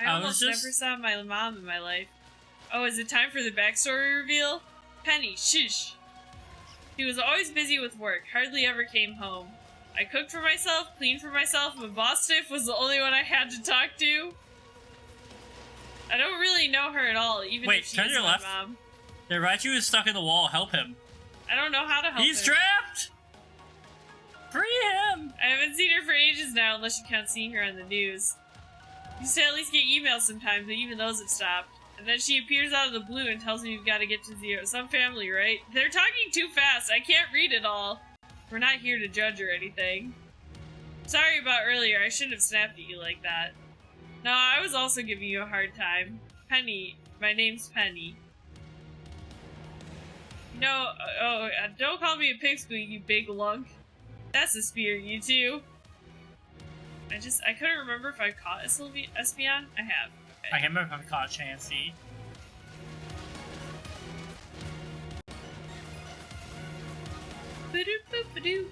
I almost never saw my mom in my life. Oh, is it time for the backstory reveal? Penny, shush. She was always busy with work, hardly ever came home. I cooked for myself, cleaned for myself, but Boss Stiff was the only one I had to talk to. I don't really know her at all, even if she's my mom. Yeah, Raichu is stuck in the wall. Help him. I don't know how to help him. He's trapped! Free him! I haven't seen her for ages now, unless you can't see her on the news. Used to at least get emails sometimes, but even those have stopped. And then she appears out of the blue and tells me you've got to get to zero. Some family, right? They're talking too fast. I can't read it all. We're not here to judge or anything. Sorry about earlier. I shouldn't have snapped at you like that. No, I was also giving you a hard time. Penny. My name's Penny. No, don't call me a pipsqueak, you big lunk. That's a spear, you two. I couldn't remember if I caught a Espeon. I have. Okay. I can't remember if I caught a Chansey. Ba-doop-boop-ba-doo.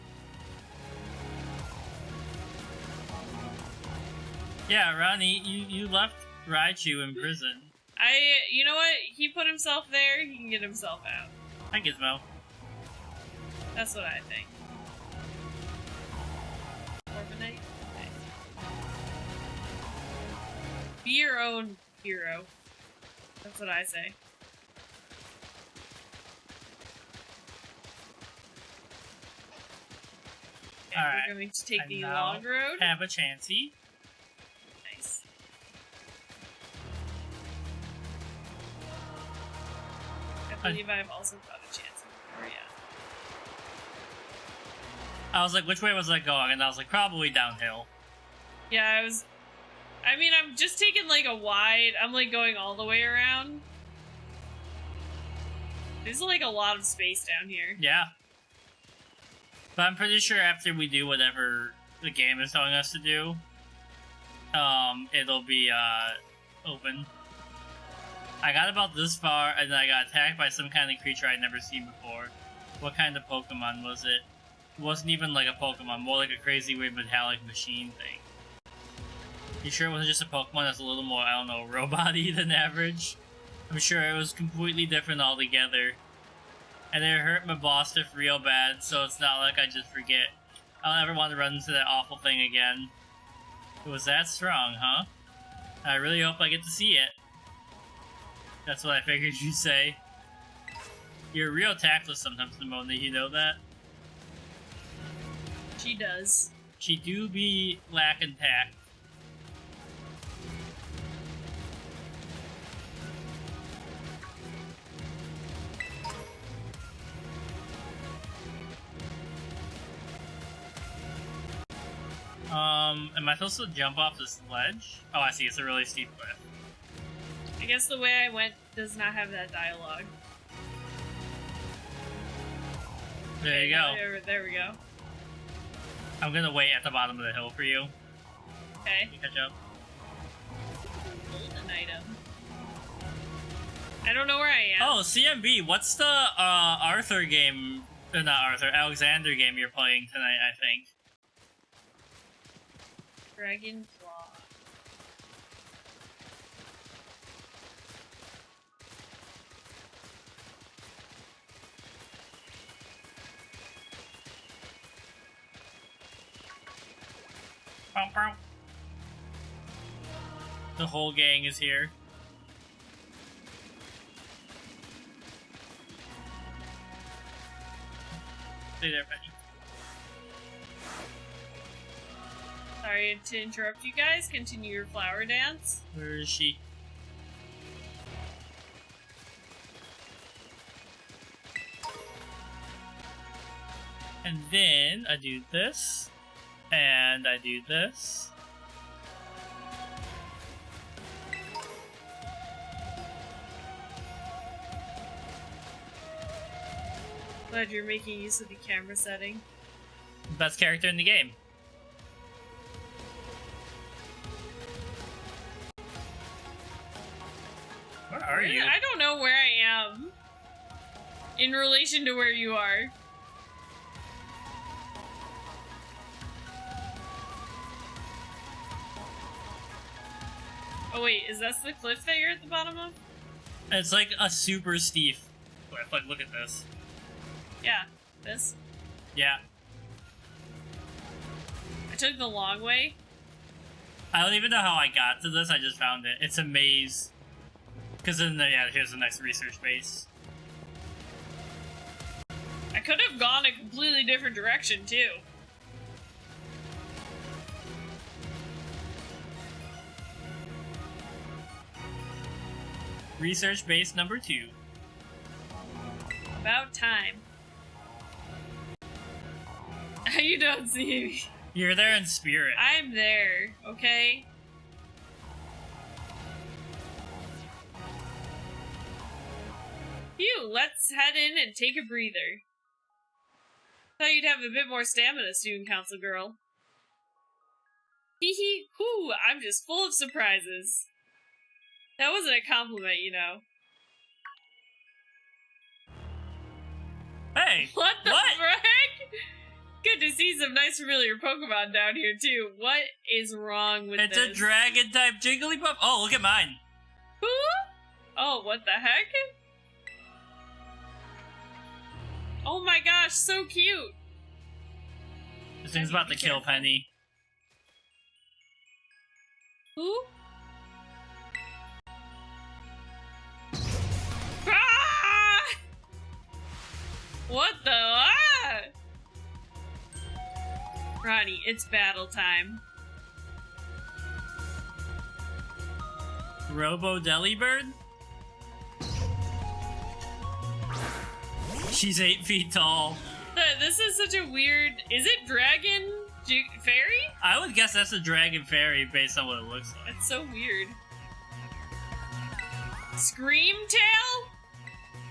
Yeah, Ronnie, you left Raichu in prison. You know what? He put himself there, he can get himself out. Hi, Gizmo. That's what I think. Orbanite? Okay. Be your own hero. That's what I say. Okay, alright. we're going to take the long road. Have a Chansey. Nice. I believe I've also caught a Chansey before, yeah. I was like, which way was I going? And I was like, probably downhill. Yeah, I mean, I'm just taking like a wide, I'm like going all the way around. There's like a lot of space down here. Yeah. But I'm pretty sure after we do whatever the game is telling us to do, it'll be, open. I got about this far, and then I got attacked by some kind of creature I'd never seen before. What kind of Pokemon was it? It wasn't even like a Pokemon, more like a crazy weird metallic machine thing. You sure it wasn't just a Pokemon that's a little more, I don't know, robot-y than average? I'm sure it was completely different altogether. And it hurt my boss stiff real bad, so it's not like I just forget. I don't ever want to run into that awful thing again. It was that strong, huh? I really hope I get to see it. That's what I figured you'd say. You're real tactless sometimes, Simone, you know that? She does. She do be lacking tact. Am I supposed to jump off this ledge? Oh, I see, it's a really steep cliff. I guess the way I went does not have that dialogue. There you go. There we go. I'm gonna wait at the bottom of the hill for you. Okay. You catch up. Golden item. I don't know where I am. Oh, CMB, what's the Arthur game? Not Arthur, Alexander game you're playing tonight, I think. Dragon Claw. The whole gang is here. Stay there, Penny. Sorry to interrupt you guys. Continue your flower dance. Where is she? And then I do this. And I do this. Glad you're making use of the camera setting. Best character in the game. Where are you? I don't know where I am in relation to where you are. Oh wait, is that the cliff that you're at the bottom of? It's like a super steep cliff. Like, look at this. Yeah, this? Yeah. I took the long way. I don't even know how I got to this, I just found it. It's a maze. Because then, yeah, here's the next research base. I could have gone a completely different direction, too. Research base number 2. About time. You don't see me. You're there in spirit. I'm there, okay? Phew, let's head in and take a breather. Thought you'd have a bit more stamina soon, Council Girl. Hee hee, whoo, I'm just full of surprises. That wasn't a compliment, you know. Hey! What the frick? Good to see some nice familiar Pokemon down here, too. What is wrong with It's this? a dragon-type Jigglypuff? Oh, look at mine. Who? Oh, what the heck? Oh my gosh, so cute! This thing's about to kill Penny. Who? Ah! What the? Ah! Ronnie, it's battle time. Robo Delibird? She's 8 feet tall. This is such a weird... Is it Dragon Fairy? I would guess that's a Dragon Fairy based on what it looks like. It's so weird. Scream Tail?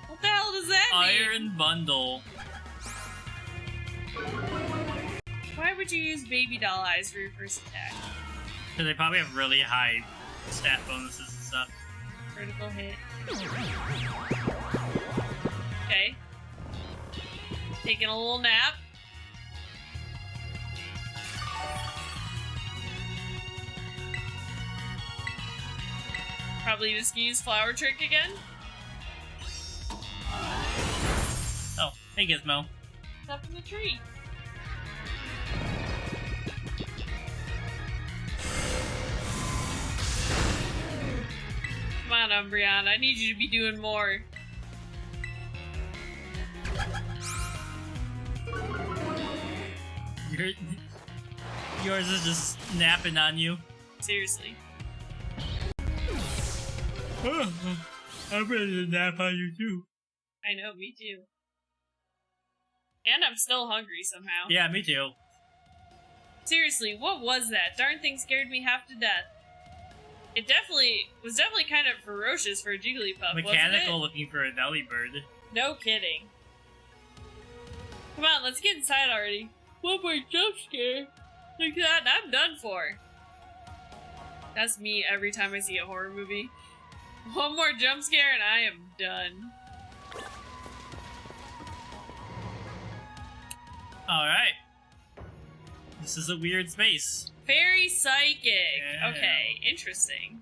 What the hell does that mean? Iron Bundle. Why would you use Baby Doll Eyes for your first attack? Because they probably have really high stat bonuses and stuff. Critical hit. Okay. Taking a little nap. Probably just gonna use Flower Trick again. Oh, hey Gizmo. It's up in the tree. Come on, Umbreon. I need you to be doing more. Yours is just napping on you. Seriously. I'm ready to nap on you too. I know, me too. And I'm still hungry somehow. Yeah, me too. Seriously, what was that? Darn thing scared me half to death. It was definitely kind of ferocious for a Jigglypuff, Mechanical wasn't looking for a Delibird. No kidding. Come on, let's get inside already. One more jump scare. Like that, I'm done for. That's me every time I see a horror movie. One more jump scare and I am done. Alright. This is a weird space. Very psychic. Yeah. Okay, interesting.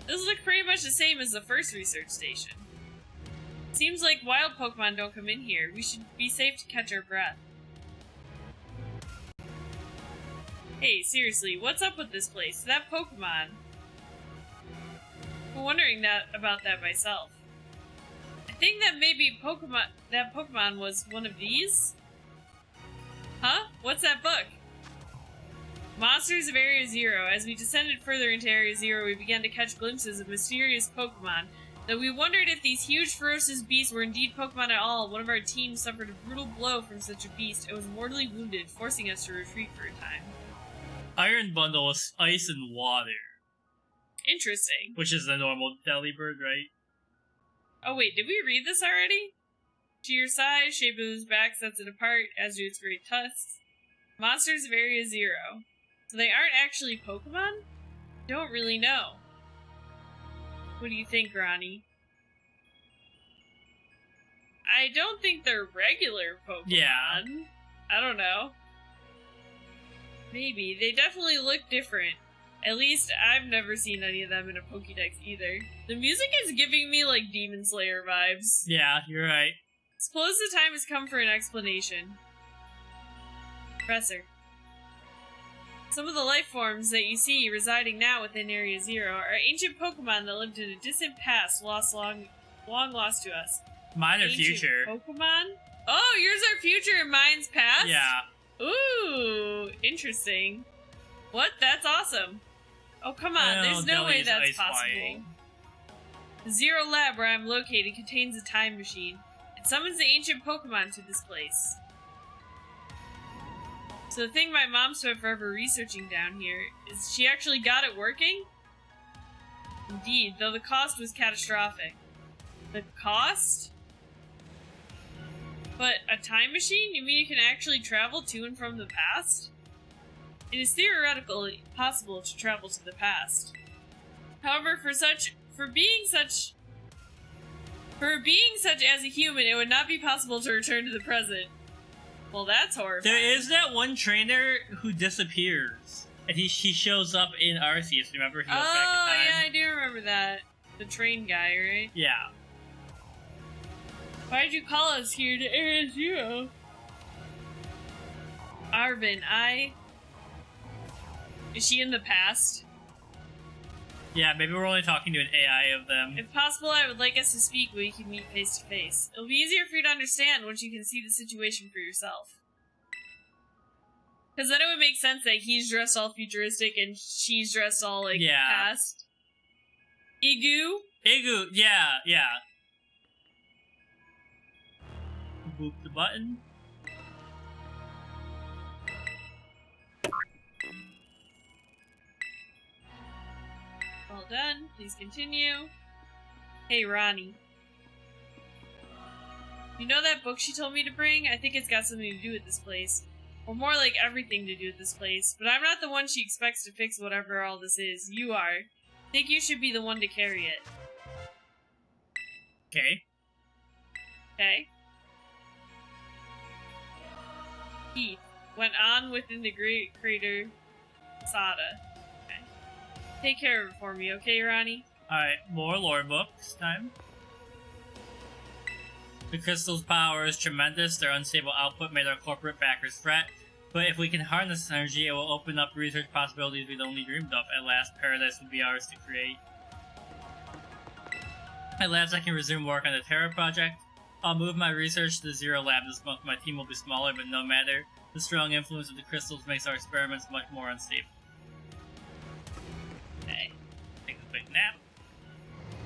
This looks pretty much the same as the first research station. Seems like wild Pokemon don't come in here. We should be safe to catch our breath. Hey, seriously, what's up with this place? That Pokemon. I'm wondering about that myself. I think that maybe that Pokemon was one of these? Huh? What's that book? Monsters of Area Zero. As we descended further into Area Zero, we began to catch glimpses of mysterious Pokemon. Though we wondered if these huge, ferocious beasts were indeed Pokemon at all, one of our team suffered a brutal blow from such a beast and was mortally wounded, forcing us to retreat for a time. Iron Bundle is ice and water. Interesting. Which is the normal Delibird, right? Oh wait, did we read this already? To your size, shape of its back sets it apart, as do its great tusks. Monsters of Area Zero. So they aren't actually Pokemon? Don't really know. What do you think, Ronnie? I don't think they're regular Pokemon. Yeah. I don't know. Maybe. They definitely look different. At least I've never seen any of them in a Pokédex either. The music is giving me like Demon Slayer vibes. Yeah, you're right. Suppose the time has come for an explanation. Professor. Some of the life forms that you see residing now within Area Zero are ancient Pokemon that lived in a distant past, long lost to us. Mine are Ancient future. Pokemon? Oh, yours are future and mine's past? Yeah. Ooh, interesting. What? That's awesome. Oh, come on. There's no way that's possible. The Zero Lab where I'm located contains a time machine. It summons the ancient Pokemon to this place. So the thing my mom spent forever researching down here is she actually got it working? Indeed, though the cost was catastrophic. The cost? But a time machine? You mean you can actually travel to and from the past? It is theoretically possible to travel to the past. However, for being such as a human, it would not be possible to return to the present. Well, that's horrifying. There is that one trainer who disappears. And he shows up in Arceus, remember? He goes back in time. Oh, yeah, I do remember that. The train guy, right? Yeah. Why'd you call us here to Area Zero? Arven, Is she in the past? Yeah, maybe we're only talking to an AI of them. If possible, I would like us to speak when we can meet face to face. It'll be easier for you to understand once you can see the situation for yourself. Because then it would make sense that he's dressed all futuristic and she's dressed all, like, past. Igu? Igu, yeah. Boop the button. Well done. Please continue. Hey, Ronnie. You know that book she told me to bring? I think it's got something to do with this place. Or more like everything to do with this place. But I'm not the one she expects to fix whatever all this is. You are. I think you should be the one to carry it. Okay. Okay. Heath went on within the great crater Sada. Okay. Take care of it for me, okay, Ronnie? Alright, more lore books time. The crystal's power is tremendous. Their unstable output made our corporate backers fret. But if we can harness this energy, it will open up research possibilities we'd only dreamed of. At last, paradise would be ours to create. At last, I can resume work on the Terra project. I'll move my research to the Zero Lab this month. My team will be smaller, but no matter. The strong influence of the crystals makes our experiments much more unstable. Okay. Take a quick nap.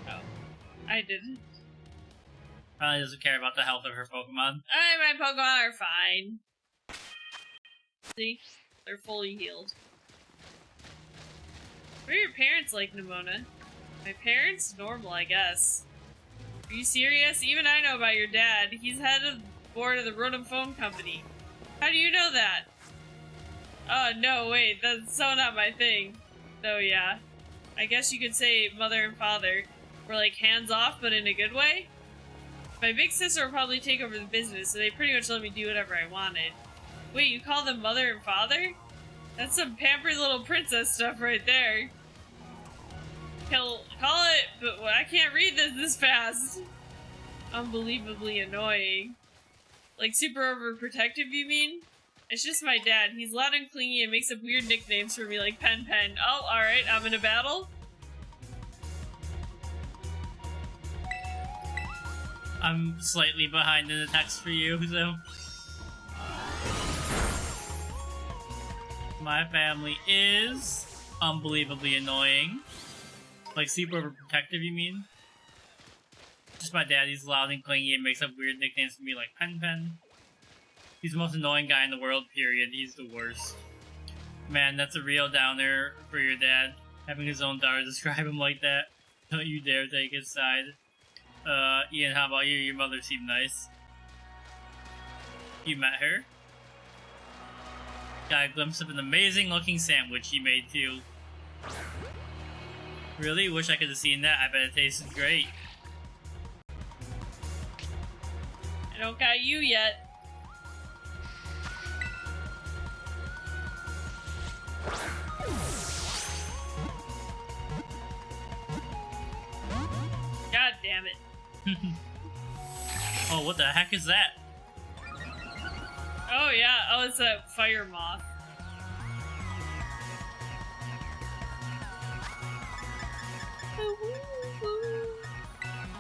Oh. I didn't. Probably doesn't care about the health of her Pokemon. My Pokemon are fine. See? They're fully healed. What are your parents like, Nimona? My parents? Normal, I guess. Are you serious? Even I know about your dad. He's head of the board of the Rotom Phone Company. How do you know that? Oh, no, wait. That's so not my thing. So, yeah. I guess you could say mother and father were, like, hands-off, but in a good way? My big sister will probably take over the business, so they pretty much let me do whatever I wanted. Wait, you call them mother and father? That's some pampered little princess stuff right there. Call it, but I can't read this fast. Unbelievably annoying. Like super overprotective, you mean? It's just my dad. He's loud and clingy and makes up weird nicknames for me like Pen Pen. Oh, alright, I'm in a battle? I'm slightly behind in the text for you, so... My family is unbelievably annoying. Like super overprotective, you mean? Just my dad, he's loud and clingy and makes up weird nicknames for me like Pen Pen. He's the most annoying guy in the world, period. He's the worst. Man, that's a real downer for your dad. Having his own daughter describe him like that. Don't you dare take his side. Ian, how about you? Your mother seemed nice. You met her? Got a glimpse of an amazing looking sandwich she made too. Really? Wish I could have seen that. I bet it tasted great. I don't got you yet. God damn it. Oh, what the heck is that? Oh yeah, oh it's a fire moth.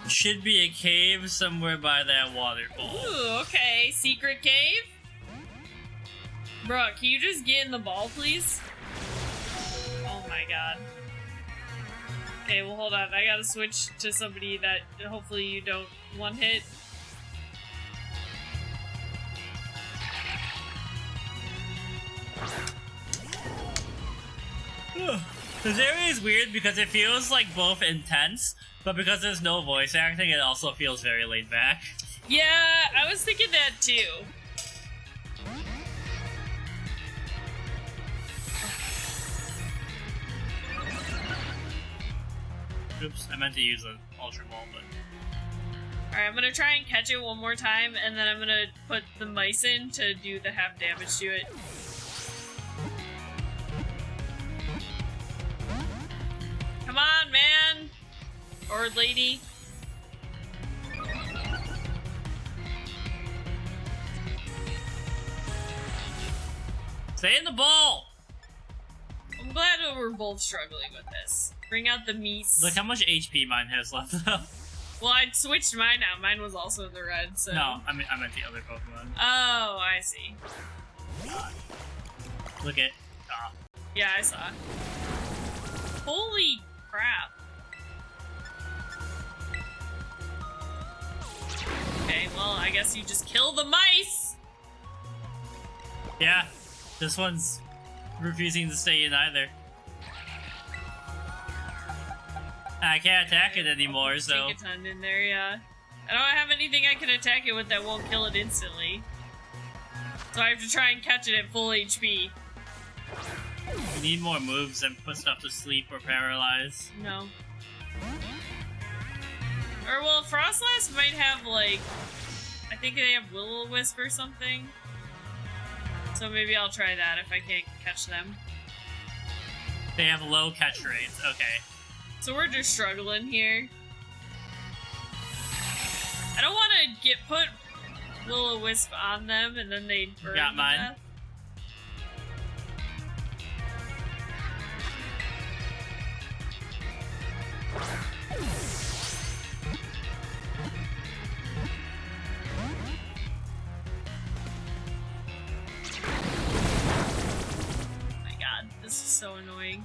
Should be a cave somewhere by that waterfall. Ooh, okay. Secret cave? Bro, can you just get in the ball, please? Oh my god. Okay, well hold on. I gotta switch to somebody that hopefully you don't one hit. This area is weird because it feels like both intense, but because there's no voice acting, it also feels very laid back. Yeah, I was thinking that too. Oops, I meant to use an Ultra Ball, but... Alright, I'm gonna try and catch it one more time, and then I'm gonna put the mice in to do the half damage to it. Come on, man! Or lady. Stay in the ball! I'm glad that we're both struggling with this. Bring out the meese. Look how much HP mine has left, though. Well, I switched mine out. Mine was also in the red, so... No, I meant the other Pokemon. Oh, I see. Look at... Ah. Yeah, I saw. Holy crap. Okay, well, I guess you just kill the mice! Yeah, this one's refusing to stay in either. I can't attack it anymore, so... Take a ton in there, yeah. I don't have anything I can attack it with that won't kill it instantly. So I have to try and catch it at full HP. We need more moves and put stuff to sleep or paralyze. No. Or, well, Frostlass might have, like... I think they have Will-O-Wisp or something. So maybe I'll try that if I can't catch them. They have low catch rates, okay. So we're just struggling here. I don't want to put Will-O-Wisp on them and then they burn Got to mine. death. Oh my god, this is so annoying.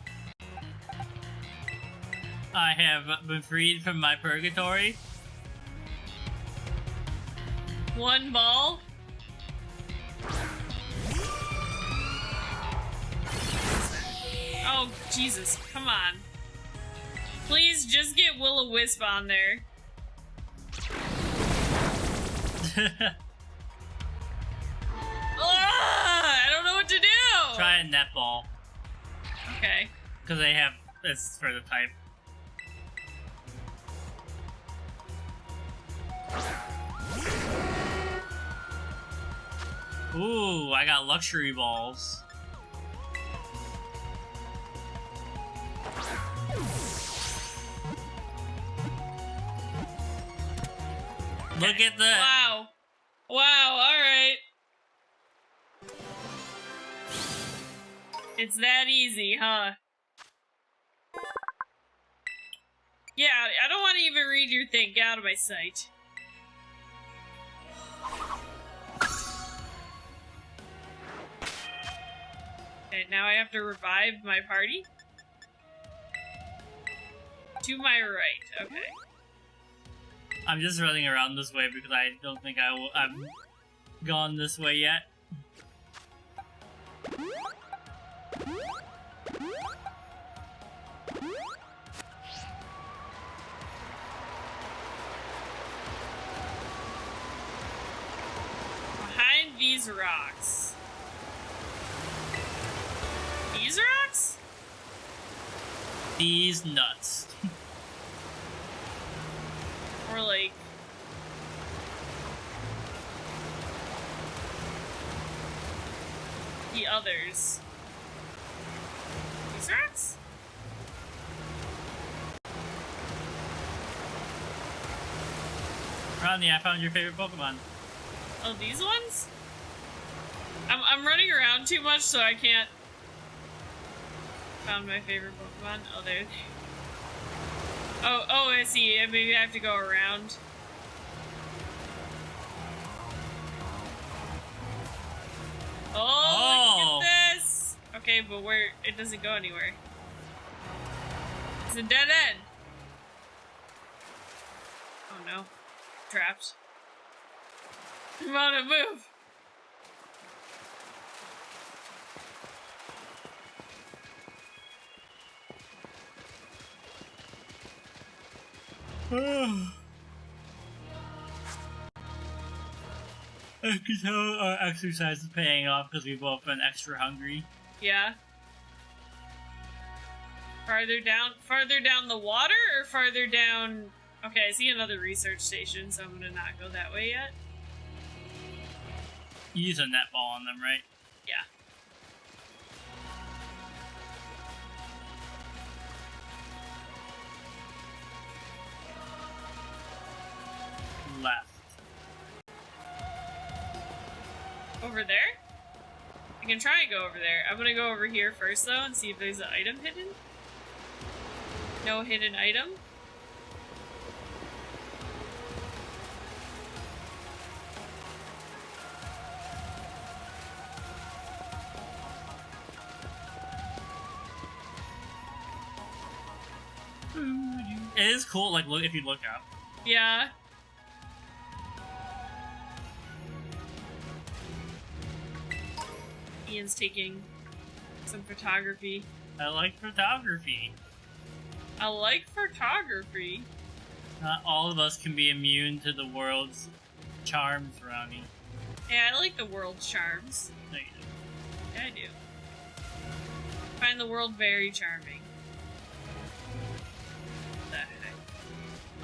I have been freed from my purgatory. One ball. Oh, Jesus, come on. Please just get Will-O-Wisp on there. I don't know what to do! Try a netball. Okay. Because they have this for the type. Ooh, I got luxury balls. Look at that. Wow. Wow, alright. It's that easy, huh? Yeah, I don't want to even read your thing. Get out of my sight. Okay, now I have to revive my party? To my right, okay. I'm just running around this way because I don't think I've gone this way yet. Behind these rocks. These rocks? These nuts. Or like... the others. These rocks? Rodney, I found your favorite Pokemon. Oh, these ones? I'm running around too much, so I can't. Found my favorite Pokemon. Oh, there. Oh, I see. Maybe I have to go around. Oh, look at this! Okay, but where? It doesn't go anywhere. It's a dead end. Oh no. Trapped. Come on and move! I can tell our exercise is paying off because we've both been extra hungry. Yeah. Farther down the water or farther down? Okay, I see another research station, so I'm gonna not go that way yet. You use a netball on them, right? Yeah. Left. Over there? I can try and go over there. I'm gonna go over here first, though, and see if there's an item hidden. No hidden item. It is cool, like, look if you look up. Yeah. Ian's taking some photography. I like photography. I like photography. Not all of us can be immune to the world's charms, Ronnie. Yeah, I like the world's charms. No, you don't. Yeah, I do. Find the world very charming. What the heck?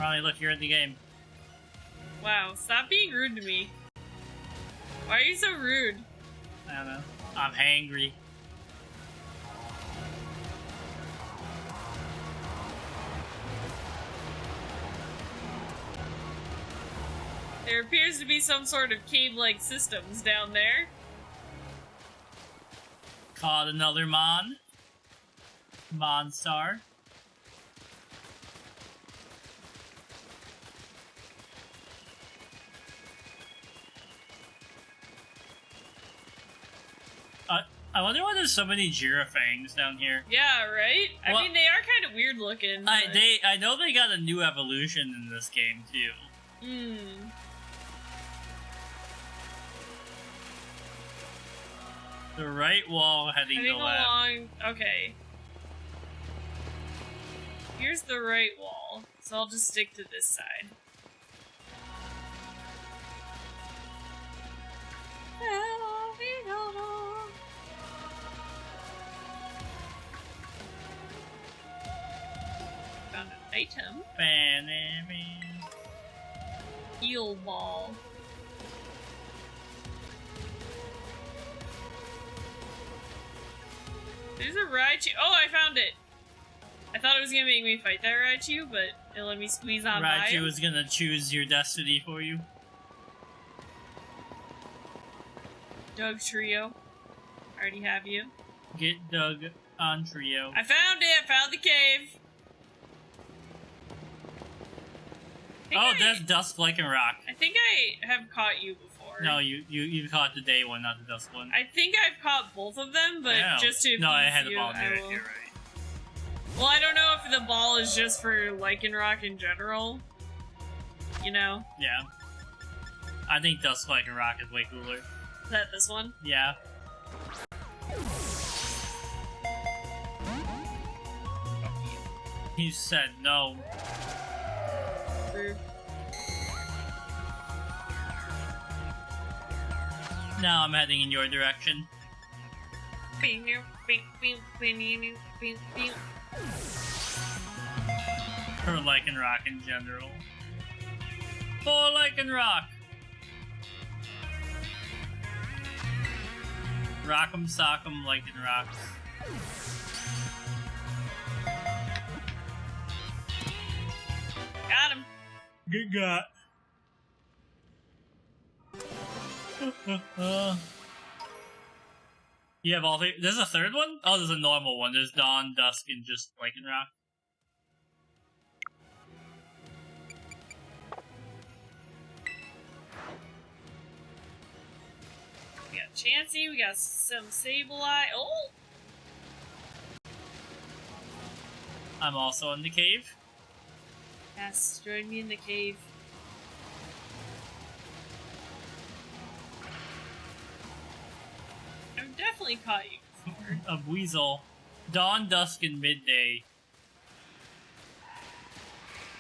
Ronnie, look, you're in the game. Wow, stop being rude to me. Why are you so rude? I don't know. I'm hangry. There appears to be some sort of cave-like systems down there. Caught another Mon. Monstar. I wonder why there's so many Girafangs down here. Yeah, right? Well, I mean, they are kind of weird looking. I know they got a new evolution in this game, too. Hmm. The right wall heading to left. Along. Okay. Here's the right wall, so I'll just stick to this side. Found an item. Eel ball. There's a Raichu. Oh, I found it! I thought it was gonna make me fight that Raichu, but it let me squeeze on by Raichu him. is gonna choose your destiny for you. Doug Trio. I already have you. Get Doug on Trio. I found it! I found the cave! That's Dusk Like and Rock. I think I have caught you before. No, you caught the day one, not the Dusk one. I think I've caught both of them, but just to no, I had appease the ball you, near I it. will- You're right. Well, I don't know if the ball is just for Lycanroc in general. You know? Yeah. I think Dusk Like and Rock is way cooler. Is that this one? Yeah. He said no. Rude. Now I'm heading in your direction. For Lycanroc in general. For Lycanroc! Rock'em sock'em Lycanroc. Got him. Good got. You have all three. There's a third one? Oh, there's a normal one. There's Dawn, Dusk, and just Lycanroc. We got Chansey, we got some Sableye. Oh! I'm also in the cave. Yes, join me in the cave. I've definitely caught you before. A Weasel. Dawn, Dusk, and Midday.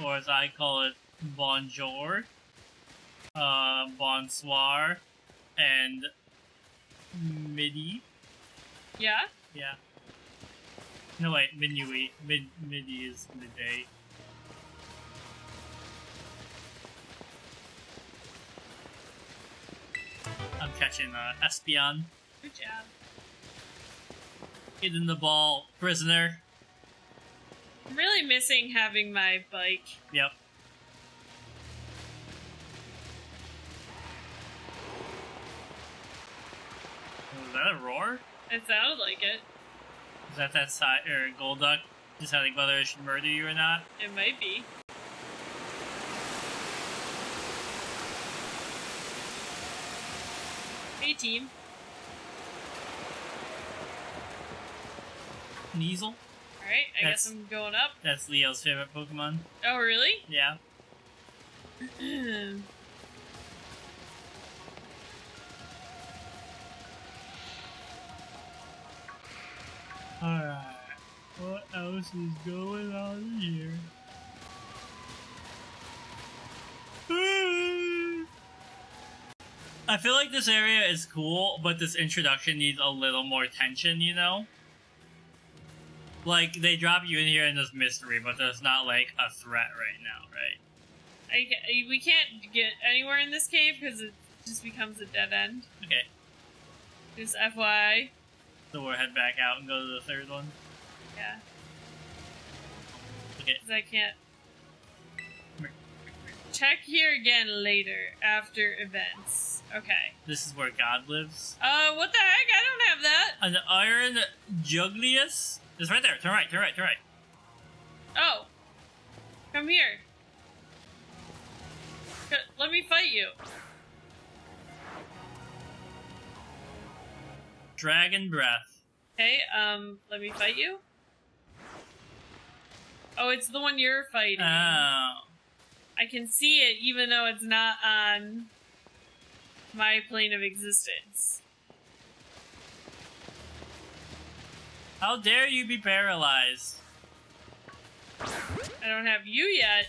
Or as I call it, Bonjour. Bonsoir. And Midi. Yeah? Yeah. No, wait, Minuit. Midi is midday. I'm catching Espeon. Good job. Get in the ball, prisoner. I'm really missing having my bike. Yep. Was that a roar? It sounded like it. Is that side or Golduck deciding whether it should murder you or not? It might be. Hey team. Neasel? Alright, I guess I'm going up. That's Leo's favorite Pokemon. Oh, really? Yeah. Alright. What else is going on here? I feel like this area is cool, but this introduction needs a little more tension, you know? Like, they drop you in here in this mystery, but there's not, like, a threat right now, right? We can't get anywhere in this cave because it just becomes a dead end. Okay. Just FYI. So we'll head back out and go to the third one? Yeah. Okay. Because I can't... Check here again later, after events. Okay. This is where God lives. What the heck? I don't have that! An Iron Juglius? It's right there. Turn right, turn right, turn right. Oh. Come here. Let me fight you. Dragon Breath. Okay, let me fight you. Oh, it's the one you're fighting. Oh. I can see it even though it's not on my plane of existence. How dare you be paralyzed? I don't have you yet.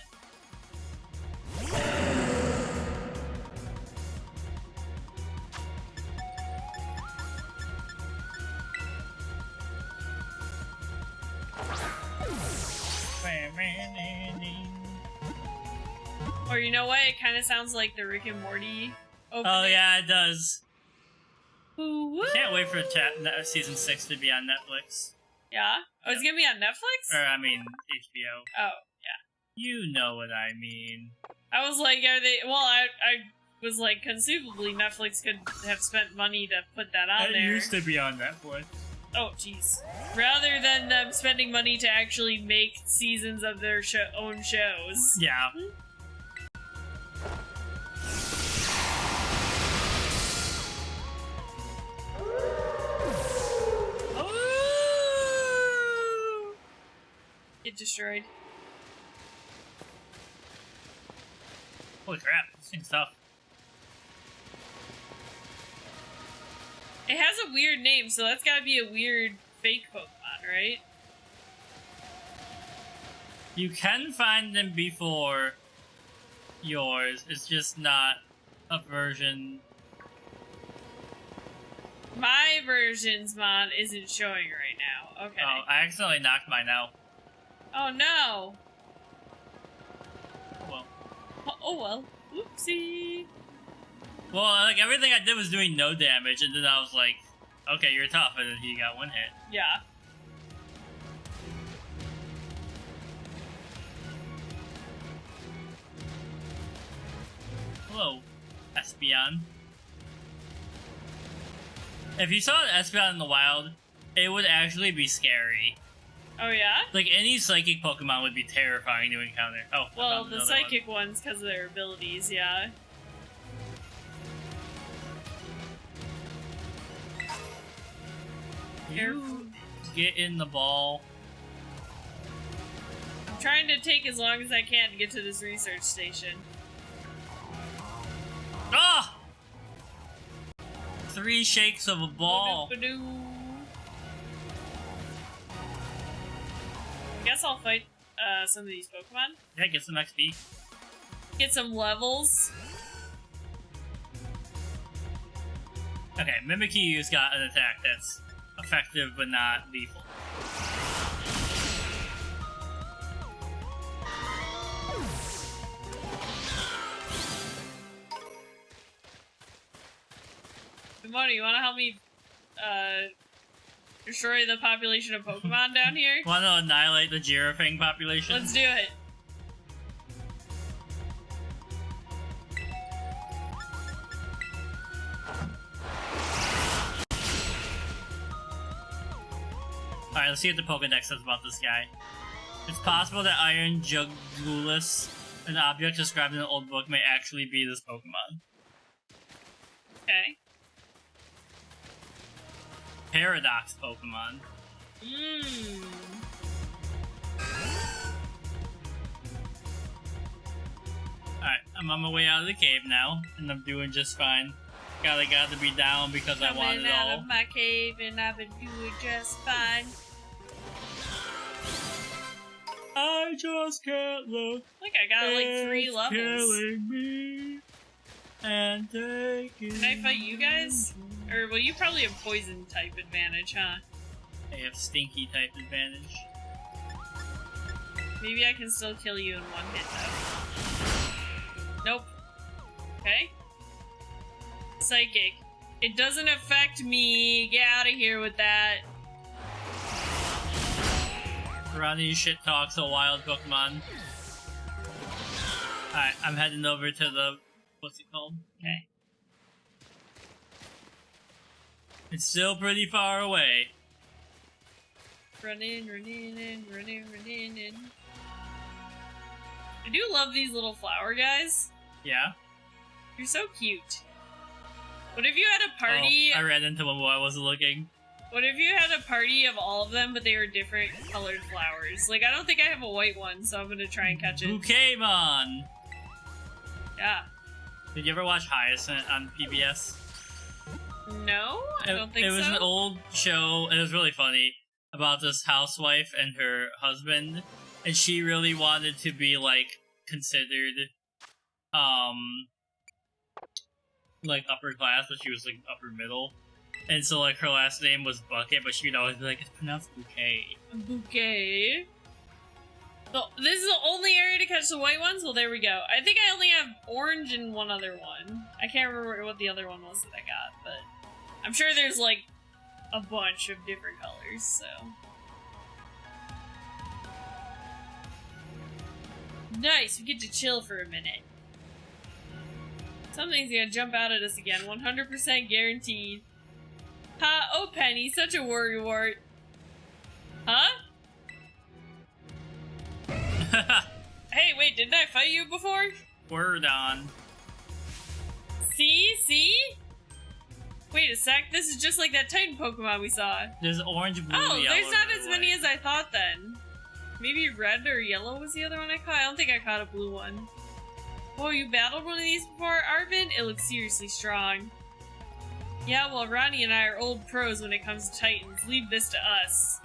Or you know what? It kind of sounds like the Rick and Morty opening. Oh yeah, it does. Ooh, I can't wait for season 6 to be on Netflix. Yeah? Oh, it's gonna be on Netflix? Or, I mean, HBO. Oh, yeah. You know what I mean. I was like, are they... Well, I was like, conceivably Netflix could have spent money to put that on there. It used to be on Netflix. Oh, jeez. Rather than them spending money to actually make seasons of their own shows. Yeah. Get destroyed. Holy crap, this thing's tough. It has a weird name, so that's gotta be a weird fake Pokemon, right? You can find them before yours, it's just not a version. My version's mod isn't showing right now. Okay. Oh, I accidentally knocked mine out. Oh no! Well. Oh well. Oopsie. Well, like, everything I did was doing no damage, and then I was like, okay, you're tough, and then he got one hit. Yeah. Hello, Espeon. If you saw an Espeon in the wild, it would actually be scary. Oh yeah? Like, any psychic Pokemon would be terrifying to encounter. Oh, well, the psychic ones because of their abilities, yeah. You get in the ball. I'm trying to take as long as I can to get to this research station. Ah! 3 shakes of a ball. Guess I'll fight some of these Pokemon. Yeah, get some XP. Get some levels. Okay, Mimikyu's got an attack that's effective but not lethal. Mono, you wanna help me destroy the population of Pokemon down here? Wanna annihilate the Girafang population? Let's do it. Alright, let's see what the Pokedex says about this guy. It's possible that Iron Jugulis, an object described in the old book, may actually be this Pokemon. Okay. Paradox Pokemon. Alright, I'm on my way out of the cave now, and I'm doing just fine. Gotta be down because I want it all. Coming out of my cave and I've been doing just fine. I just can't look. Look, I got like 3 levels. Killing me and taking. Can I fight you guys? Or, well, you probably have poison type advantage, huh? I have stinky type advantage. Maybe I can still kill you in 1 hit, though. Nope. Okay. Psychic. It doesn't affect me. Get out of here with that. Ronnie shit talks a wild Pokemon. Alright, I'm heading over to the... what's it called? Okay. It's still pretty far away. Run in, run in. I do love these little flower guys. Yeah? You're so cute. What if you had a party... Oh, I ran into one while I wasn't looking. What if you had a party of all of them, but they were different colored flowers? Like, I don't think I have a white one, so I'm gonna try and catch it. Bouquetmon! Yeah. Did you ever watch Hyacinth on PBS? No, I don't think so. It was an old show, and it was really funny, about this housewife and her husband, and she really wanted to be, like, considered, like, upper class, but she was, like, upper middle. And so, like, her last name was Bucket, but she'd always be like, it's pronounced Bouquet. Bouquet. So, this is the only area to catch the white ones? Well, there we go. I think I only have orange and one other one. I can't remember what the other one was that I got, but I'm sure there's, like, a bunch of different colors, so. Nice, we get to chill for a minute. Something's gonna jump out at us again, 100% guaranteed. Ha, oh Penny, such a worrywart. Huh? Hey, wait, didn't I fight you before? Word on. See? Wait a sec, this is just like that Titan Pokemon we saw. There's orange, blue, oh, yellow, there's not red, as many white. as I thought then. Maybe red or yellow was the other one I caught? I don't think I caught a blue one. Whoa, you battled one of these before, Arven? It looks seriously strong. Yeah, well, Ronnie and I are old pros when it comes to Titans. Leave this to us.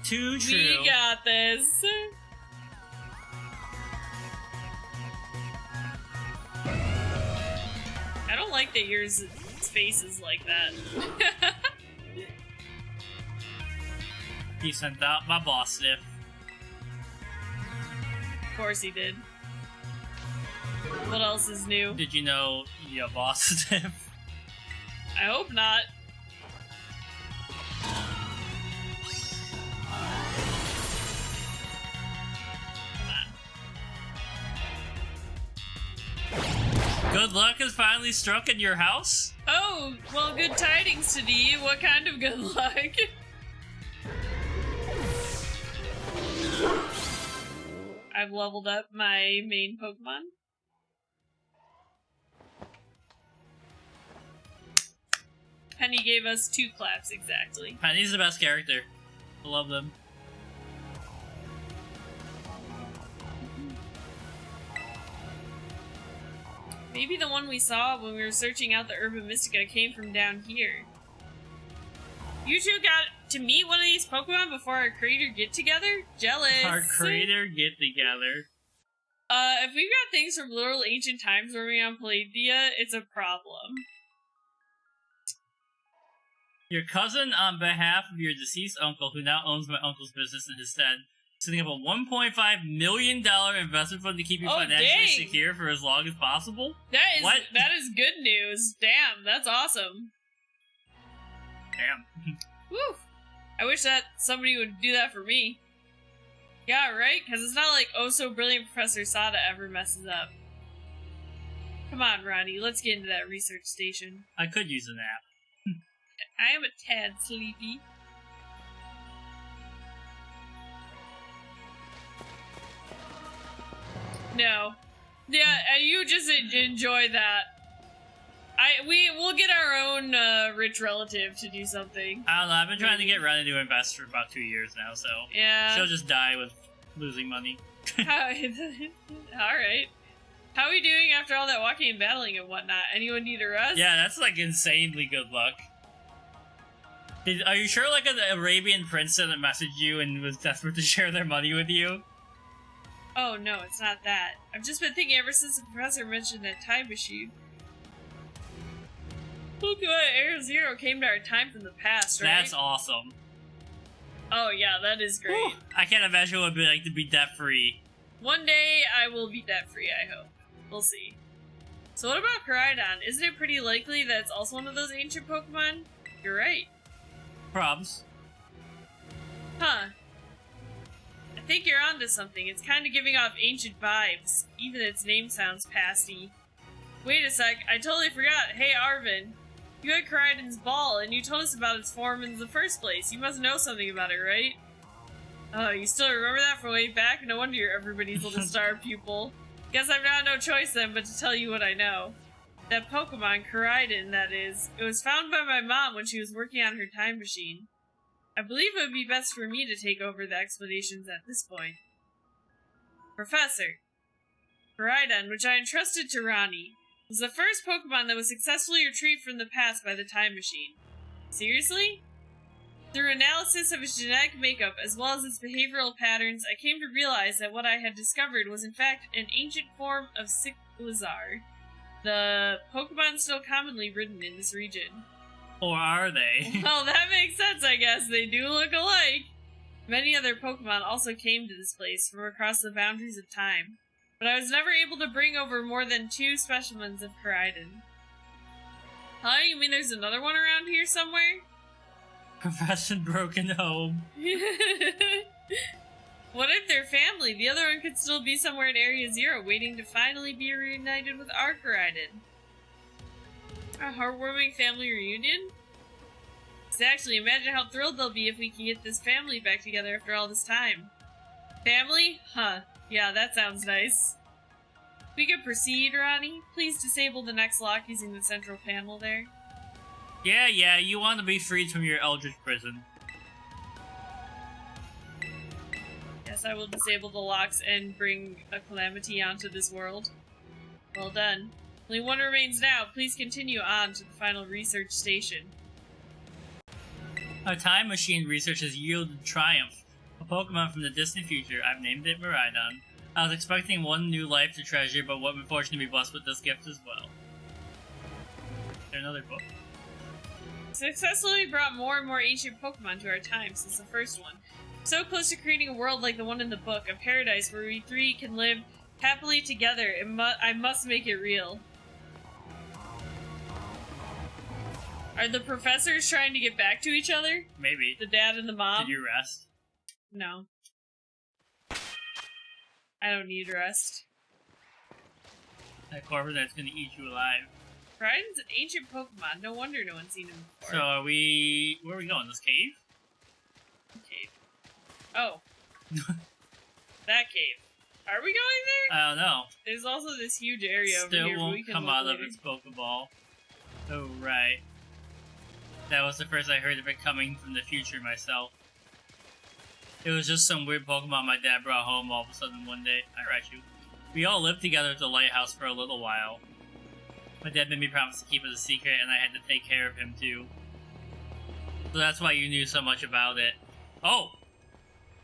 Too true. We got this. I don't like that yours face is like that. He sent out my boss sniff. Of course he did. What else is new? Did you know your boss sniff? I hope not. Come on. Good luck has finally struck in your house? Oh, well, good tidings to thee. What kind of good luck? I've leveled up my main Pokemon. Penny gave us 2 claps exactly. Penny's the best character. I love them. Maybe the one we saw when we were searching out the Urban Mystica came from down here. You two got to meet one of these Pokemon before our creator get-together? Jealous! Our creator get-together. If we've got things from literal ancient times roaming on Palladium, it's a problem. Your cousin, on behalf of your deceased uncle, who now owns my uncle's business in his stead, setting up a $1.5 million investment fund to keep you financially secure for as long as possible? That is good news. Damn, that's awesome. Damn. Woo! I wish that somebody would do that for me. Yeah, right? Because it's not like oh-so-brilliant Professor Sada ever messes up. Come on, Ronnie, let's get into that research station. I could use a nap. I am a tad sleepy. No. Yeah, you just enjoy that. We'll get our own rich relative to do something. I don't know, I've been trying to get Ronnie to invest for about 2 years now, so yeah. She'll just die with losing money. Alright. How are we doing after all that walking and battling and whatnot? Anyone need a rest? Yeah, that's like insanely good luck. Are you sure like an Arabian prince didn't message you and was desperate to share their money with you? Oh no, it's not that. I've just been thinking ever since the professor mentioned that time machine. Pokemon Air Zero came to our time from the past, right? That's awesome. Oh yeah, that is great. Whew. I can't imagine what it would be like to be debt-free. One day I will be debt-free, I hope. We'll see. So what about Koraidon? Isn't it pretty likely that it's also one of those ancient Pokemon? You're right. Probs. Huh. I think you're onto something. It's kind of giving off ancient vibes. Even its name sounds pasty. Wait a sec, I totally forgot. Hey, Arven. You had Koraidon's ball, and you told us about its form in the first place. You must know something about it, right? Oh, you still remember that from way back? No wonder you're everybody's little star pupil. Guess I've got no choice then but to tell you what I know. That Pokemon, Koraidon, that is, it was found by my mom when she was working on her time machine. I believe it would be best for me to take over the explanations at this point. Professor, Koraidon, which I entrusted to Ronnie, was the first Pokemon that was successfully retrieved from the past by the time machine. Seriously? Through analysis of its genetic makeup as well as its behavioral patterns, I came to realize that what I had discovered was in fact an ancient form of Cyclizar, the Pokemon still commonly ridden in this region. Or are they? Well, that makes sense, I guess. They do look alike. Many other Pokemon also came to this place from across the boundaries of time, but I was never able to bring over more than 2 specimens of Koraidon. Huh? You mean there's another one around here somewhere? Profession broken home. What if they're family? The other one could still be somewhere in Area Zero, waiting to finally be reunited with our Koraidon. A heartwarming family reunion? Exactly, imagine how thrilled they'll be if we can get this family back together after all this time. Family? Huh. Yeah, that sounds nice. We can proceed, Ronnie. Please disable the next lock using the central panel there. Yeah, you want to be freed from your Eldritch prison. Yes, I will disable the locks and bring a calamity onto this world. Well done. Only one remains now. Please continue on to the final research station. Our time machine research has yielded Triumph, a Pokemon from the distant future. I've named it Miraidon. I was expecting one new life to treasure, but what unfortunate to be blessed with this gift as well. Is there another book? Successfully brought more and more ancient Pokemon to our time since the first one. So close to creating a world like the one in the book, a paradise where we 3 can live happily together. I must make it real. Are the professors trying to get back to each other? Maybe. The dad and the mom? Did you rest? No. I don't need rest. That corpse that's gonna eat you alive. Raiden's an ancient Pokemon. No wonder no one's seen him before. So are we... Where are we going? This cave? Cave. Oh. That cave. Are we going there? I don't know. There's also this huge area over Still here. won't we can come look out later. of its Pokeball. Oh, right. That was the first I heard of it coming from the future myself. It was just some weird Pokemon my dad brought home all of a sudden one day. I write you. We all lived together at the lighthouse for a little while. My dad made me promise to keep it a secret, and I had to take care of him too. So that's why you knew so much about it. Oh!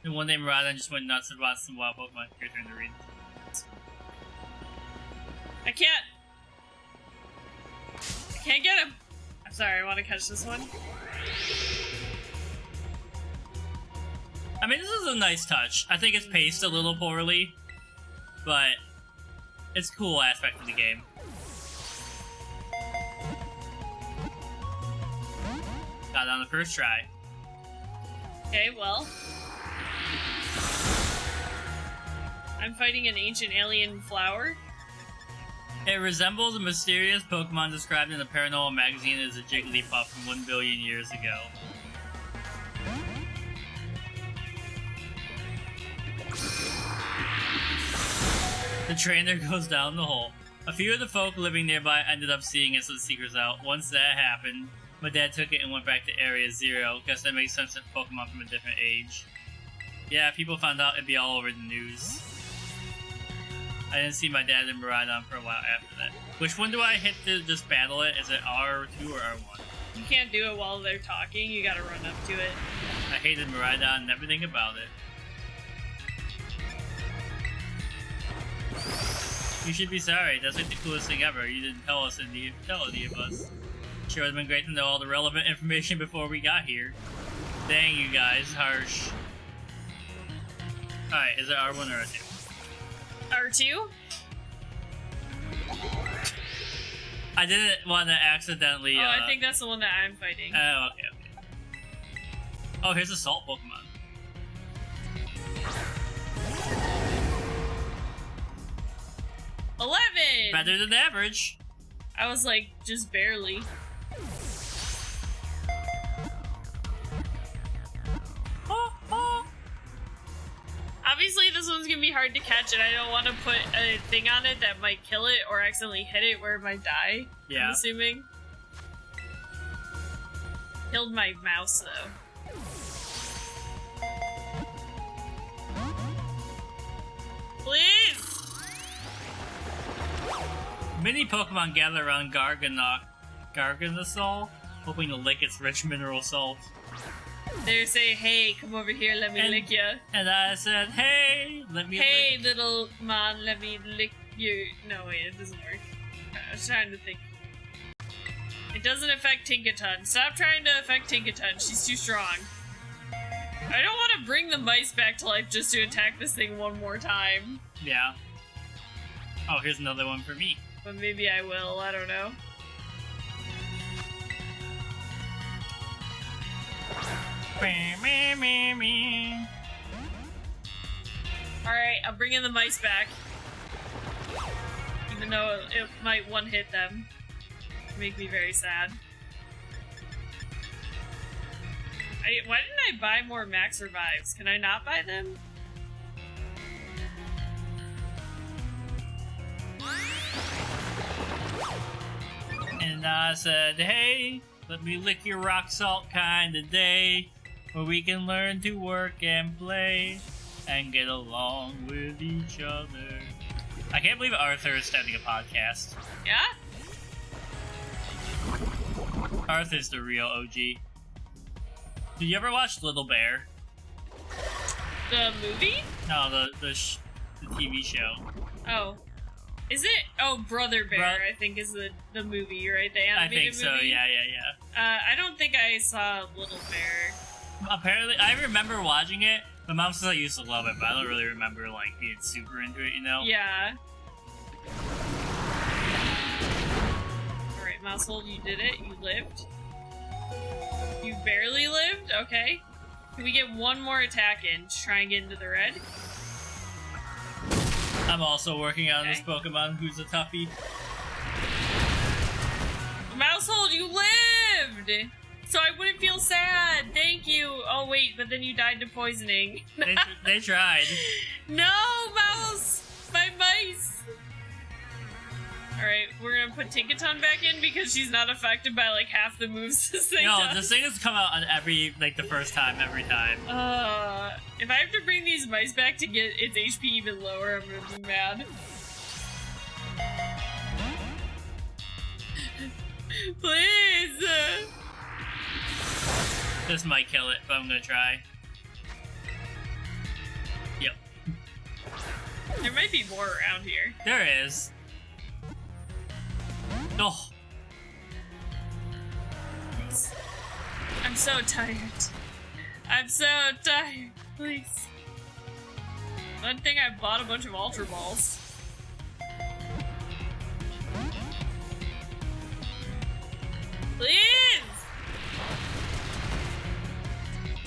And one day Miraidon just went nuts and bought some wild Pokemon. Your turn to read. I can't get him! I'm sorry, I want to catch this one. I mean, this is a nice touch. I think it's paced a little poorly, but it's a cool aspect of the game. Got it on the first try. Okay, well. I'm fighting an ancient alien flower. It resembles a mysterious Pokemon described in a paranormal magazine as a Jigglypuff from 1 billion years ago. The trainer goes down the hole. A few of the folk living nearby ended up seeing it, so the secret's out. Once that happened, my dad took it and went back to Area 0. Guess that makes sense if Pokemon from a different age. Yeah, people found out, it'd be all over the news. I didn't see my dad and Miraidon for a while after that. Which one do I hit to just battle it? Is it R2 or R1? You can't do it while they're talking, you gotta run up to it. I hated Miraidon and everything about it. You should be sorry, that's like the coolest thing ever. You didn't tell us any of us. Sure would have been great to know all the relevant information before we got here. Dang you guys, harsh. Alright, is it R1 or R2? R2? I didn't want to accidentally. Oh, I think that's the one that I'm fighting. Oh, okay. Oh, here's a salt Pokemon. $11! Better than average. I was like, just barely. Obviously, this one's gonna be hard to catch, and I don't want to put a thing on it that might kill it or accidentally hit it where it might die. Yeah. I'm assuming. Killed my mouse, though. Please! Many Pokemon gather around Garganacl, hoping to lick its rich mineral salt. They say, hey, come over here, let me lick you. And I said, hey, let me Hey, lick. little man, let me lick you. No, wait, it doesn't work. I was trying to think. It doesn't affect Tinkaton. Stop trying to affect Tinkaton. She's too strong. I don't want to bring the mice back to life just to attack this thing one more time. Yeah. Oh, here's another one for me. But maybe I will, I don't know. Alright, I'm bringing the mice back. Even though it might one-hit them. Make me very sad. Why didn't I buy more max revives? Can I not buy them? And I said, hey, let me lick your rock salt kind of day, where we can learn to work and play, and get along with each other. I can't believe Arthur is starting a podcast. Yeah? Arthur's the real OG. Did you ever watch Little Bear? The movie? No, the TV show. Oh. Is it? Oh, Brother Bear, I think is the movie, right? The I animated think so, movie? yeah. I don't think I saw Little Bear. Apparently, I remember watching it. My mom says I used to love it, but I don't really remember, like, being super into it, you know? Yeah. Alright, Mousehold, you did it. You lived. You barely lived? Okay. Can we get one more attack in to try and get into the red? I'm also working on this Pokemon who's a toughie. Mousehold, you lived! So I wouldn't feel sad. Thank you. Oh, wait, but then you died to poisoning. They tried. No, Mouse! My mice! Alright, we're gonna put Tinkaton back in because she's not affected by like half the moves this thing does. This thing has come out on the first time, every time. If I have to bring these mice back to get its HP even lower, I'm gonna be mad. Please! This might kill it, but I'm gonna try. Yep. There might be more around here. There is. Oh. I'm so tired. I'm so tired. Please. One thing, I bought a bunch of Ultra Balls. Please!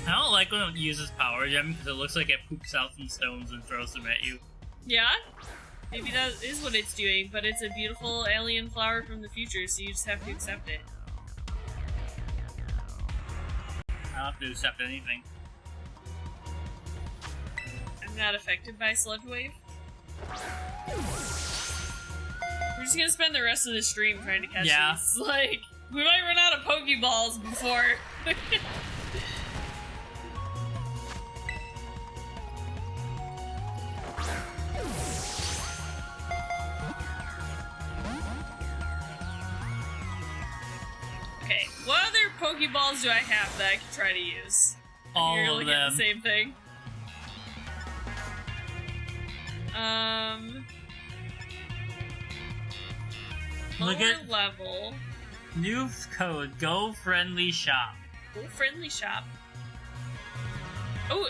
I don't like when it uses Power Gem because it looks like it poops out some stones and throws them at you. Yeah? Maybe that is what it's doing, but it's a beautiful alien flower from the future, so you just have to accept it. I don't have to accept anything. I'm not affected by Sludge Wave. We're just gonna spend the rest of the stream trying to catch these. Like, we might run out of Pokeballs before. Okay, what other Pokeballs do I have that I can try to use? All You're of looking them. at the same thing. Look Lower at level. new code. Go friendly shop. Go friendly shop. Oh,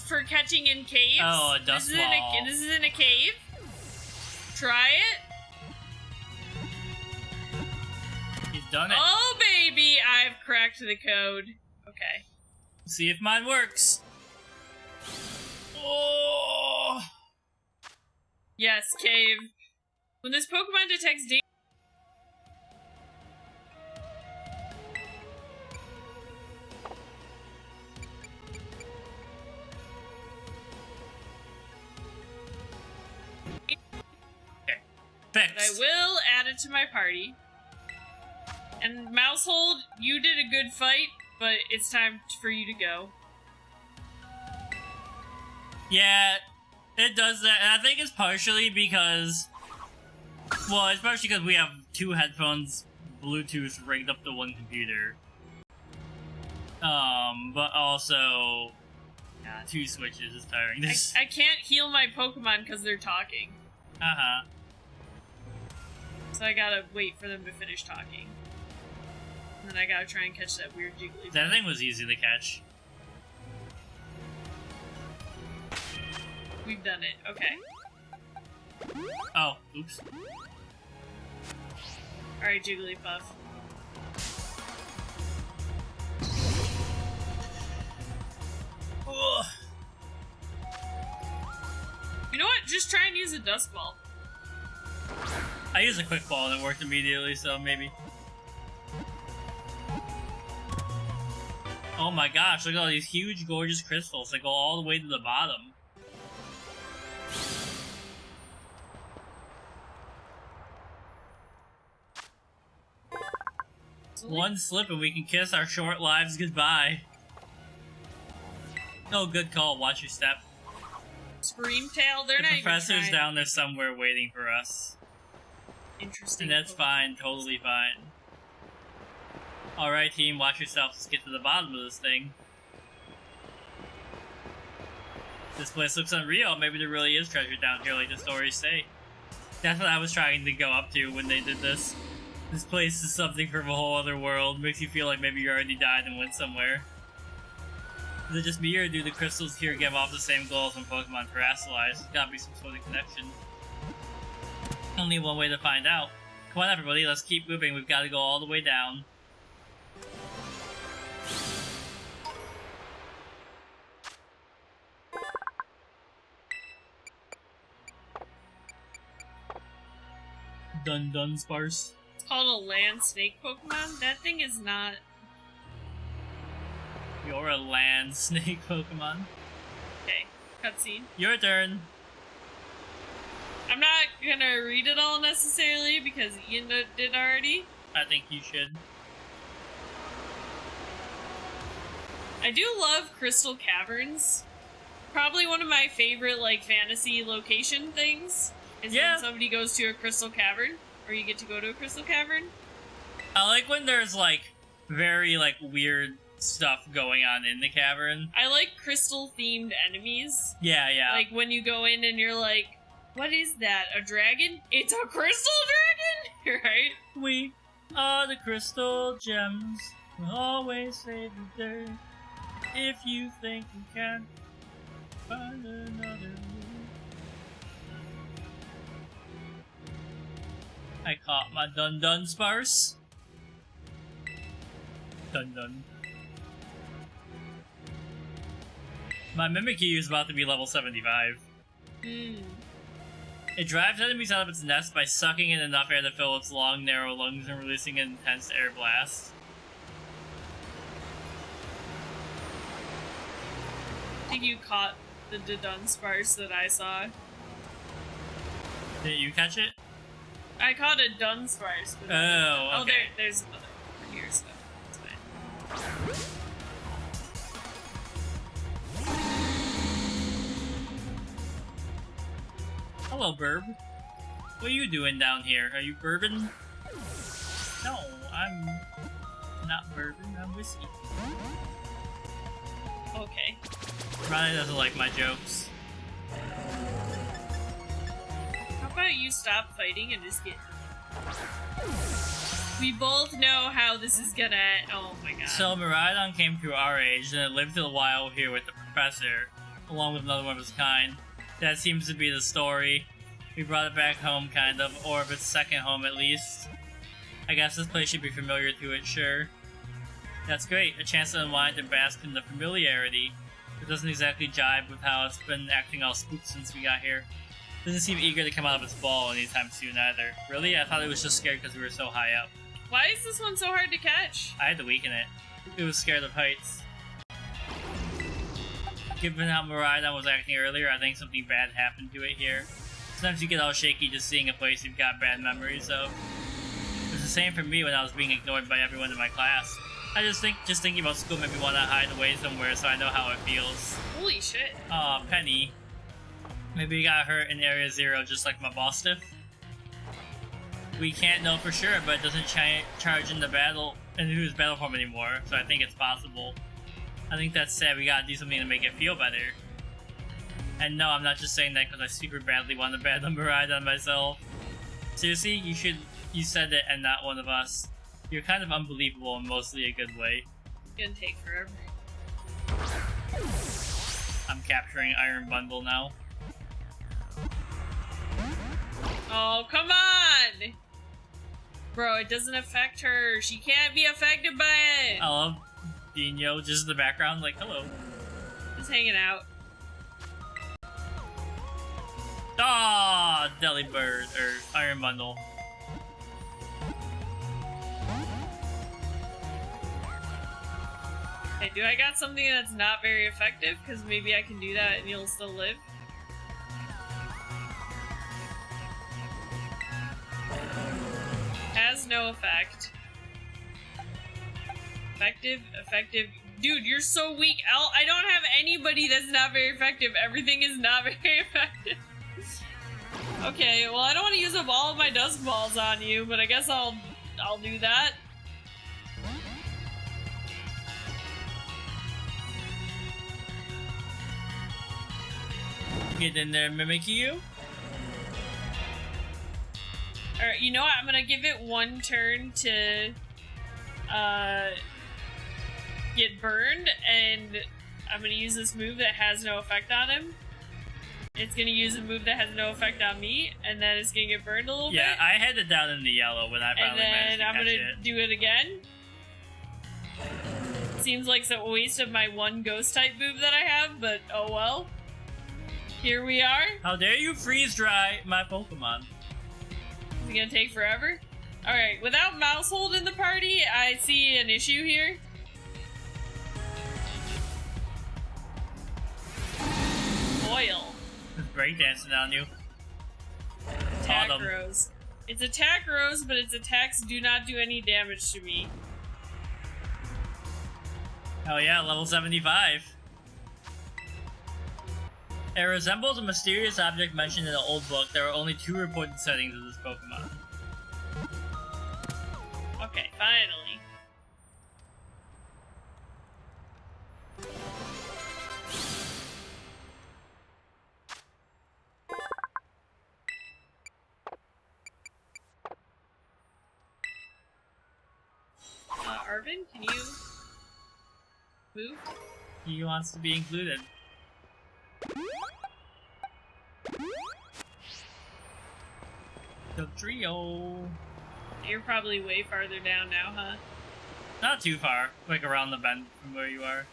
for catching in caves. Oh, a dust ball. This is in a cave. Try it. You've done it. Oh baby, I've cracked the code. Okay. See if mine works. Oh. Yes, cave. When this Pokemon detects danger. Fixed. But I will add it to my party. And Mousehold, you did a good fight, but it's time for you to go. Yeah, it does that, and I think it's partially because... Well, it's partially because we have two headphones, Bluetooth rigged up to one computer. But also... Yeah, two switches is tiring. I can't heal my Pokemon because they're talking. Uh-huh. So I gotta wait for them to finish talking. And then I gotta try and catch that weird Jigglypuff. That thing was easy to catch. We've done it. Okay. Oh, oops. Alright, Jigglypuff. Ugh. You know what? Just try and use a Dust Ball. I used a quick ball and it worked immediately, so maybe. Oh my gosh, look at all these huge, gorgeous crystals that go all the way to the bottom. One slip and we can kiss our short lives goodbye. Oh, good call. Watch your step. Screamtail, they're The not even professor's trying. down there somewhere waiting for us. Interesting. And that's fine, totally fine. Alright team, watch yourself. Let's get to the bottom of this thing. This place looks unreal. Maybe there really is treasure down here like the stories say. That's what I was trying to go up to when they did this. This place is something from a whole other world. Makes you feel like maybe you already died and went somewhere. Is it just me, or do the crystals here give off the same glow as when Pokemon terrestrialize? There's gotta be some sort of connection. Only one way to find out. Come on everybody, let's keep moving. We've gotta go all the way down. Dun sparse. It's called a land snake Pokemon? That thing is not... You're a land snake Pokemon. Okay, cutscene. Your turn. I'm not gonna read it all necessarily because Ian did already. I think you should. I do love Crystal Caverns. Probably one of my favorite, like, fantasy location things is when somebody goes to a Crystal Cavern, or you get to go to a Crystal Cavern. I like when there's, like, very, like, weird stuff going on in the cavern. I like crystal-themed enemies. Yeah, yeah. Like, when you go in and you're like, what is that, a dragon? It's a crystal dragon? Right? We are the crystal gems. We'll always save the day. If you think you can find another way. I caught my dun sparse. Dun. My Mimikyu is about to be level 75. It drives enemies out of its nest by sucking in enough air to fill its long, narrow lungs and releasing an intense air blast. I think you caught the Dunsparce that I saw. Did you catch it? I caught a Dunsparce. But oh, okay. There's another one over here, so it's fine. Hello, Burb. What are you doing down here? Are you bourbon? No, I'm not bourbon. I'm whiskey. Okay. Ronnie doesn't like my jokes. How about you stop fighting and just get... We both know how this is gonna end. Oh my god. So Miraidon came through our age, and it lived a while here with the professor, along with another one of his kind. That seems to be the story. We brought it back home, kind of, or if it's second home at least. I guess this place should be familiar to it, sure. That's great, a chance to unwind and bask in the familiarity. It doesn't exactly jibe with how it's been acting all spooked since we got here. Doesn't seem eager to come out of its ball anytime soon either. Really? I thought it was just scared because we were so high up. Why is this one so hard to catch? I had to weaken it. It was scared of heights. Given how Miraidon was acting earlier, I think something bad happened to it here. Sometimes you get all shaky just seeing a place you've got bad memories of. It was the same for me when I was being ignored by everyone in my class. I just thinking about school made me want to hide away somewhere so I know how it feels. Holy shit. Aw, Penny. Maybe you got hurt in Area 0 just like my boss did. We can't know for sure, but it doesn't charge into his battle form anymore, so I think it's possible. I think that's sad. We gotta do something to make it feel better. And no, I'm not just saying that because I super badly want to bad number ride on myself. Seriously, you said it and not one of us. You're kind of unbelievable in mostly a good way. It's gonna take forever. I'm capturing Iron Bundle now. Oh, come on! Bro, it doesn't affect her. She can't be affected by it. I love Dino just in the background, like, hello. Just hanging out. Ah, Delibird, or Iron Bundle. Hey, do I got something that's not very effective? Because maybe I can do that and you'll still live. Has no effect. Effective. Dude, you're so weak. I don't have anybody that's not very effective. Everything is not very effective. Okay, well, I don't want to use up all of my dust balls on you, but I guess I'll do that. Get in there, Mimikyu. Alright, you know what? I'm gonna give it one turn to get burned, and I'm gonna use this move that has no effect on him. It's gonna use a move that has no effect on me, and then it's gonna get burned a little bit. Yeah, I had it down in the yellow when I finally managed to catch it. And then I'm gonna do it again. Seems like a waste of my one ghost type move that I have, but oh well. Here we are. How dare you freeze dry my Pokemon? Is it gonna take forever? Alright, without Mousehold in the party, I see an issue here. Oil. It's breakdancing on you. Attack Rose. It's Attack Rose, but its attacks do not do any damage to me. Oh yeah, level 75. It resembles a mysterious object mentioned in an old book. There are only 2 reported settings of this Pokemon. Okay, finally. Arven, can you move? He wants to be included. The trio. You're probably way farther down now, huh? Not too far, like around the bend from where you are.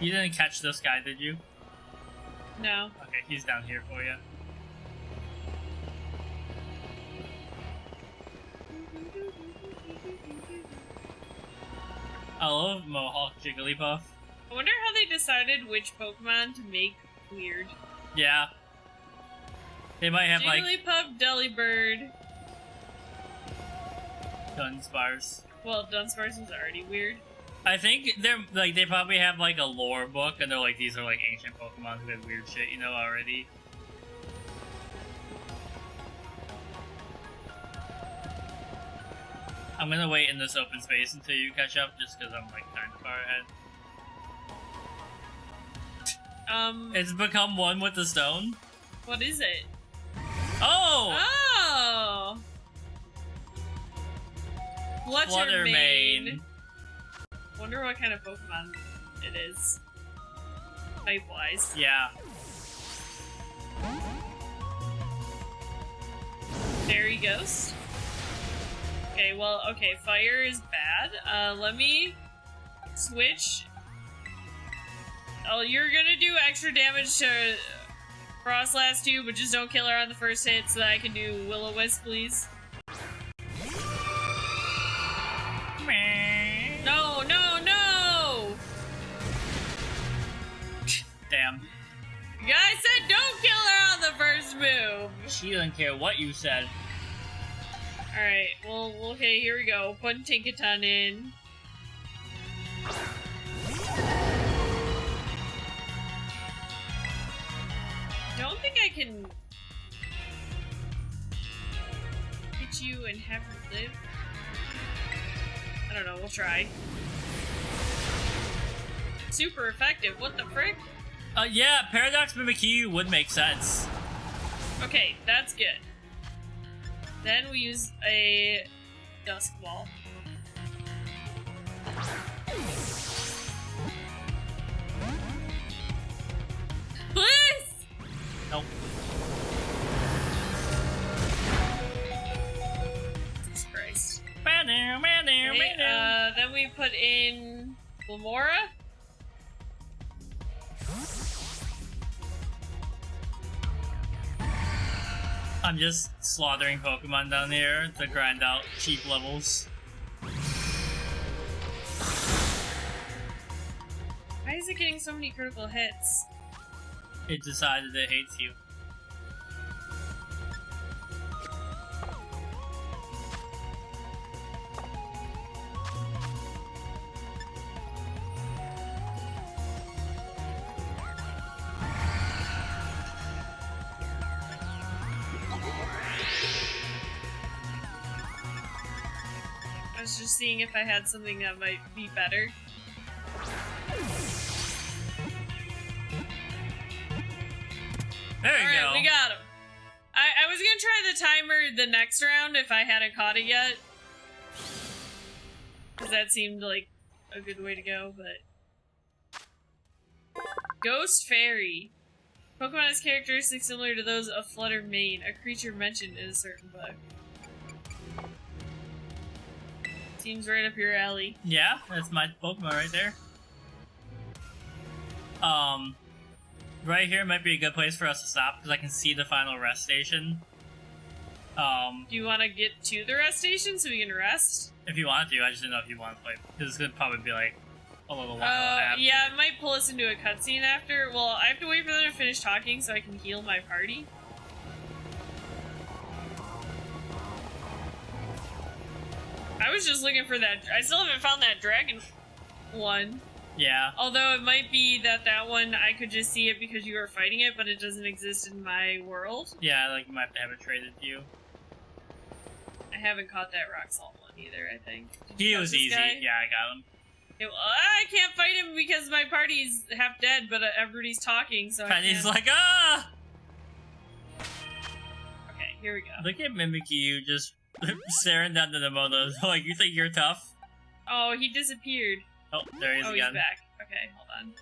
You didn't catch this guy, did you? No. Okay, he's down here for you. I love Mohawk Jigglypuff. I wonder how they decided which Pokemon to make weird. Yeah. They might have Jigglypuff, Delibird. Dunsparce. Well, Dunsparce was already weird. I think they're like they probably have like a lore book and they're like these are like ancient Pokemon who have weird shit, you know, already. I'm gonna wait in this open space until you catch up just because I'm like kind of far ahead. It's become one with the stone. What is it? Oh! Oh! Fluttermane. Wonder what kind of Pokemon it is. Type-wise. Yeah. Fairy Ghost. Okay, well, okay, fire is bad. Let me switch. Oh, you're gonna do extra damage to Frostlass too, but just don't kill her on the first hit so that I can do Will-O-Wisp, please. No, no, no! Damn. I said don't kill her on the first move! She doesn't care what you said. Alright, well, okay, here we go. Put Tinkaton in. Don't think I can hit you and have her live. I don't know, we'll try. Super effective, what the frick? Yeah, Paradox Mimikyu would make sense. Okay, that's good. Then we use a Dusk Ball. Please! Nope. Jesus Christ. Okay, Then we put in Lamora. I'm just slaughtering Pokemon down here to grind out cheap levels. Why is it getting so many critical hits? It decided it hates you. I was just seeing if I had something that might be better. There you go. Alright, we got him. I was gonna try the timer the next round if I hadn't caught it yet. Because that seemed like a good way to go, but... Ghost Fairy. Pokemon has characteristics similar to those of Fluttermane, a creature mentioned in a certain book. Seems right up your alley. Yeah, that's my Pokemon right there. Right here might be a good place for us to stop because I can see the final rest station. Do you want to get to the rest station so we can rest? If you want to, I just didn't know if you want to play because it's gonna probably be like a little while after. Yeah, it might pull us into a cutscene after. Well, I have to wait for them to finish talking so I can heal my party. I was just looking for that. I still haven't found that dragon one. Yeah. Although it might be that one I could just see it because you are fighting it, but it doesn't exist in my world. Yeah, like you might have to have it traded to you. I haven't caught that rock salt one either, I think. He was easy. Guy? Yeah, I got him. I can't fight him because my party's half dead, but everybody's talking, so And he's like, ah! Okay, here we go. Look at Mimikyu just staring down the Nemonos. Like, you think you're tough? Oh, he disappeared. Oh, there he is Oh, again. he's back. Okay, hold on.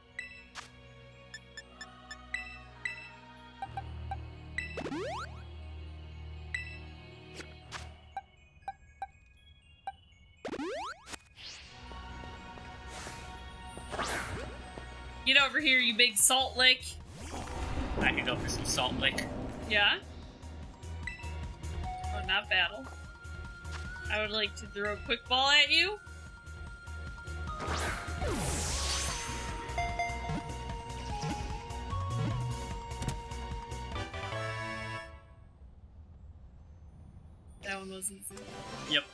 Get over here, you big salt lick. I could go for some salt lick. Yeah? Oh, not battle. I would like to throw a quick ball at you. That one was easy. Yep.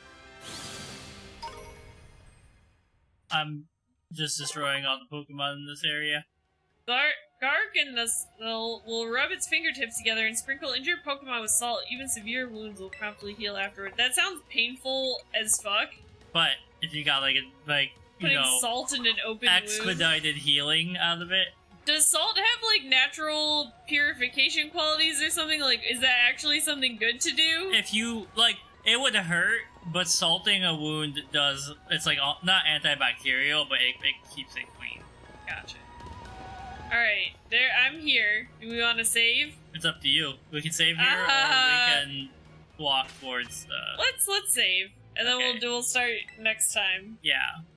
I'm just destroying all the Pokemon in this area. Gark and will rub its fingertips together and sprinkle injured Pokemon with salt. Even severe wounds will promptly heal afterward. That sounds painful as fuck. But if you got Putting salt in an open expedited wound. healing out of it. Does salt have like natural purification qualities or something? Like, is that actually something good to do? If you it would hurt, but salting a wound does. It's like not antibacterial, but it keeps it clean. Gotcha. Alright, I'm here. Do we want to save? It's up to you. We can save here, or we can walk towards the... Let's save. And then Okay. we'll start next time. Yeah.